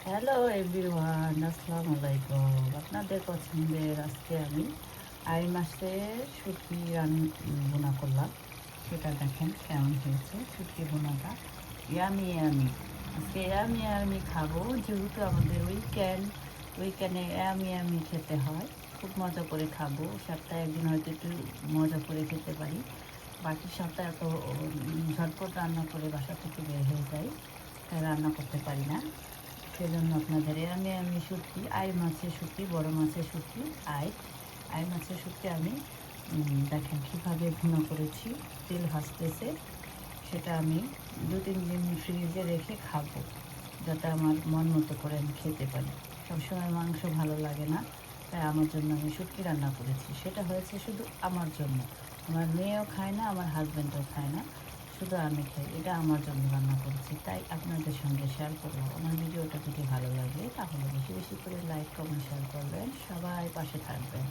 Hello everyone, আসসালামু আলাইকুম। আপনাদের পছন্দের আজকে আমি আই মাছের শুটকি বোনা করলাম। সেটা দেখেন কেমন হয়েছে শুটকি বোনাটা। ইয়ামি ইয়ামি, আজকে ইয়ামি ইয়ামি খাবো, যেহেতু আমাদের উইকেন্ডে ইয়ামি ইয়ামি খেতে হয়। খুব মজা করে খাবো, সপ্তাহে একদিন হয়তো একটু মজা করে খেতে পারি। বাকি সপ্তাহে এত ঝটপট রান্না করে বাসা থেকে বের হয়ে যাই, তাই রান্না করতে পারি না। সেজন্য আপনাদের আমি শুটকি, মাছের শুটকি, বড় মাছের শুটকি, আই মাছের শুটকি আমি দেখেন কীভাবে ভুনা করেছি, তেল ভাজতেছে। সেটা আমি 2-3 দিন ফ্রিজে রেখে খাবো, যাতে আমার মন মতো করে আমি খেতে পারি। সবসময় মাংস ভালো লাগে না, তাই আমার জন্য আমি শুটকি রান্না করেছি। সেটা হয়েছে শুধু আমার জন্য, আমার মেয়েও খায় না, আমার হাজব্যান্ডও খায় না, শুধু আমি খাই। এটা আমার জন্য রান্না করেছি, তাই আপনাদের সঙ্গে শেয়ার করবো। আমার ভিডিওটা যদি ভালো লাগে তাহলে বেশি বেশি করে লাইক কমেন্ট শেয়ার করবেন, সবাই পাশে থাকবেন।